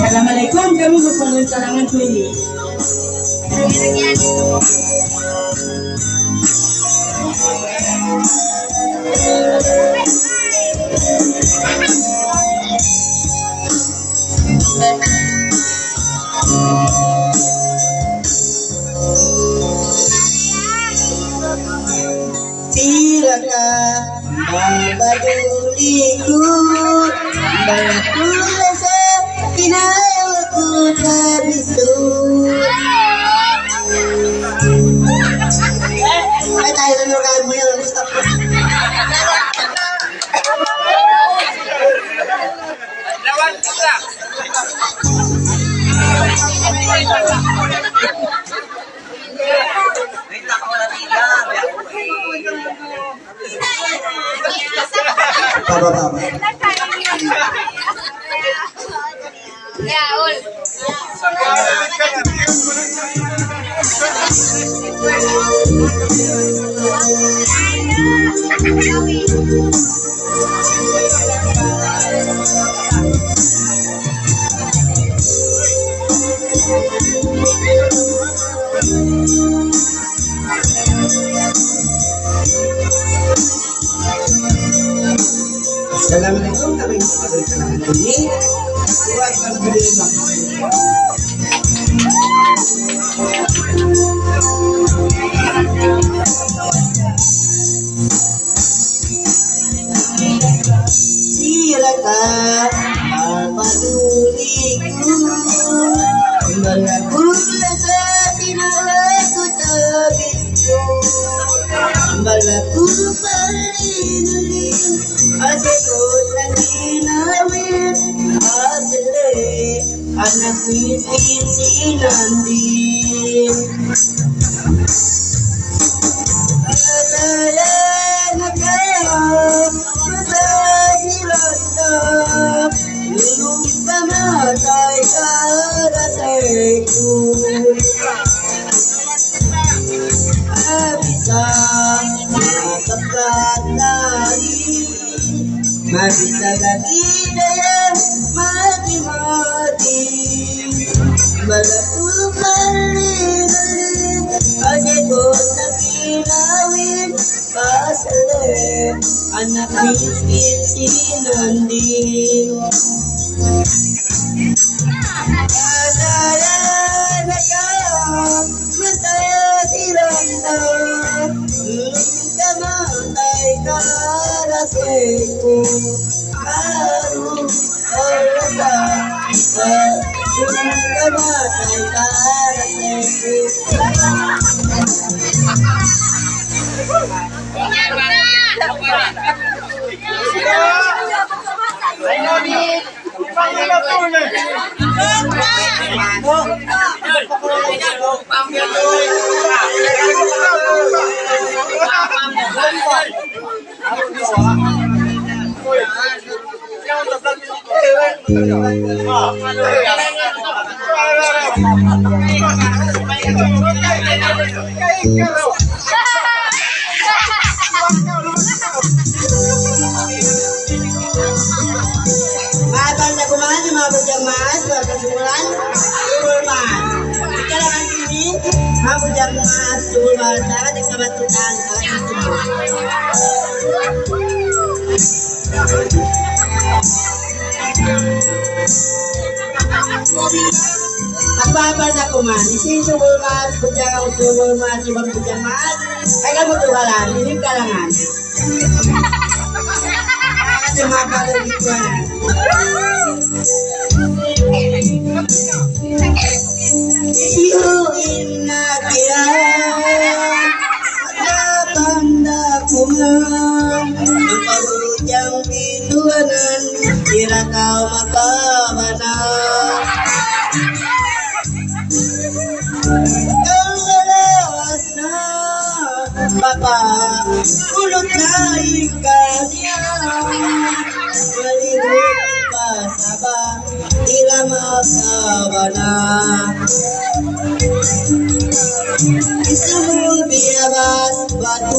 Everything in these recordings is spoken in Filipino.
Assalamualaikum, kami berpenuh salangan kuih. Silakan membaduliku, berpulang sekinaku terbisu. Tayo na nurkaan mo yan. Stop. Lawan kita. Baba. Ya, ul. Assalamualaikum, kami berpenuh salangan kuih. Buat kami berdua. Silakan membaduliku, berpulang sekinaku terbisu. Balaku paling adeko sakinawin adele anak miskin sinandin adele nakaya matahilanda ilung kamatay karateku abisa matapkat lagi mabisa lagi daya mati balaku paling adeko sakinawin pasale anak miskin sinanding adaya nakaya mataya tilanda kamatay karaseku karu olata kamatay karaseku Mabanda kumahan yung mga budyang maas, pagkasulan, tulman. Ikalangan ini, mga budyang maas, tulman, dapat yung kabatutan, Magbabanda kumahan, isin sumul maas, budyang ang sumul maas, ibang budyang maas, ay kamutuhalan, hindi kalangan. Yung mga kalagituan. Siyuin na kaya Magbabanda kumahan ang pagudyang bituanan, tira kau makabana. Ang lalawas na baba, ulot na ikanya, malibot pa saba, tira makabana. Isumul biyabas, batu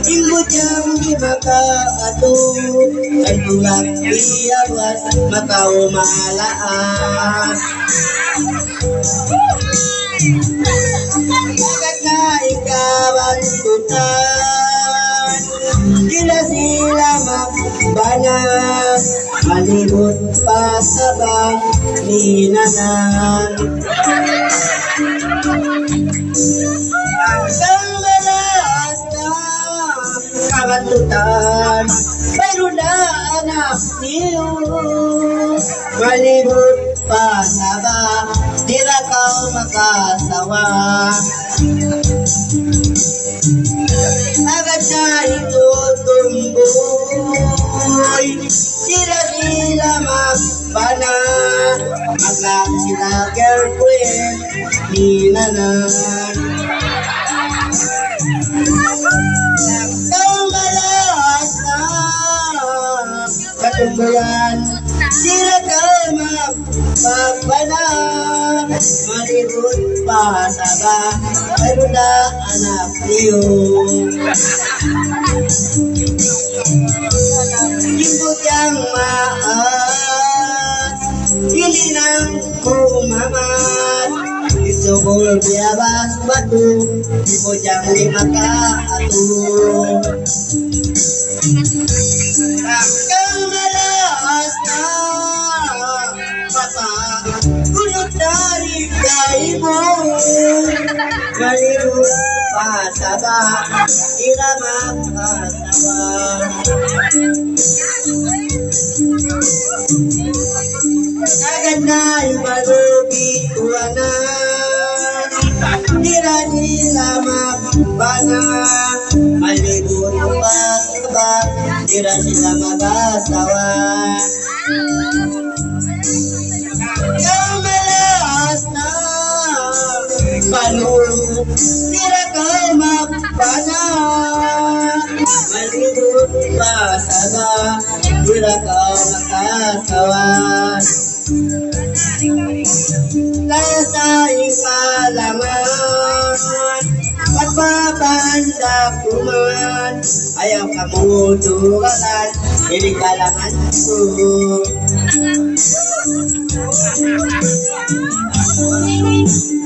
Imbut yang di maka atur ay tulak iyawas makaumalaan. Agad na ikaw ang tutan, sila sila makbanag, malibot pa sa banginanan. Hanggang malas na kabatutan, mayroon na anak niyo, malibot pa sa di na ka makasawa. Agad siya itutumboy, sila magpana, maglang sila girlfriend, ninanan. Nagtang malas na katumbayan, sila ka magpapana, malibot pa sa pero na anak niyo. Imbut yang maat, hindi nang kumamat, isugol biyabas batu, imbut yang lima ka ato. Hanggang malas na papa, kunot dari kayo mo, malibot pa sa di na makasawa. Agad na ibalubikuanan, tira nila makbana, malibot pa sa tira sila mag-asawa. Hanggang malas na palong, tira ka makbana, malibot pa sa tira ka makasawa. Kaya sa ikalangan, pagpapanda kuman, ayaw kamutukalan, ilikalangan ko.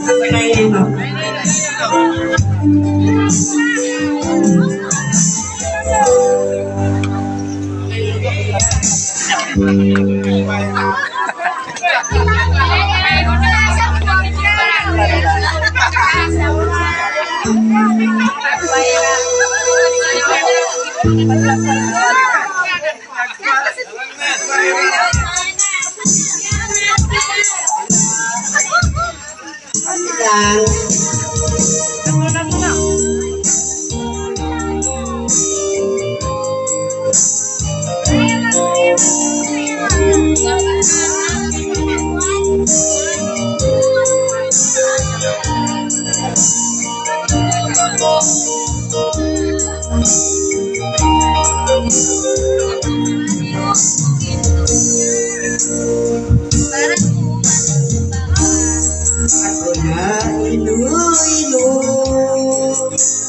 Ako na yun. Lang. Ako na inu-inu,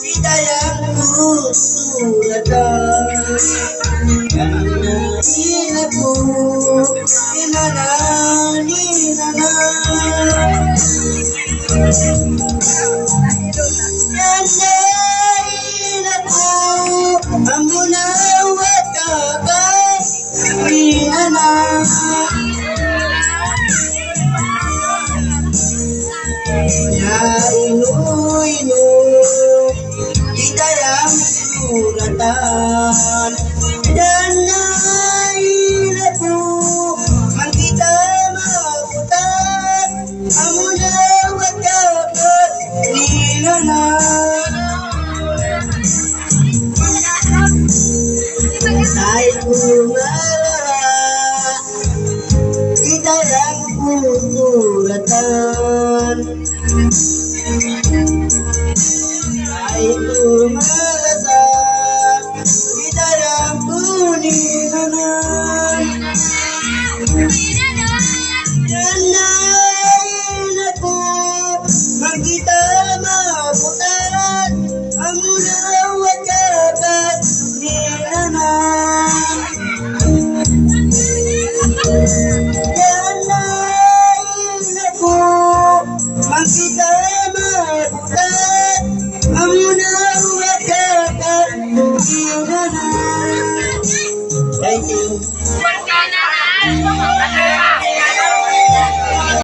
hidayang sulatan. Karena aku inana. Yandain aku, amuna watakas, inana. Ya inu-inu, hidayang sulatan. Dan nailatu man kita mabutan, amuna watakas, inana. Saya kumalara, hidayang sulatan. Ay tumalasa, hidayang kuninanan. Yanayin ako, magkita mabutan, ang Thank you.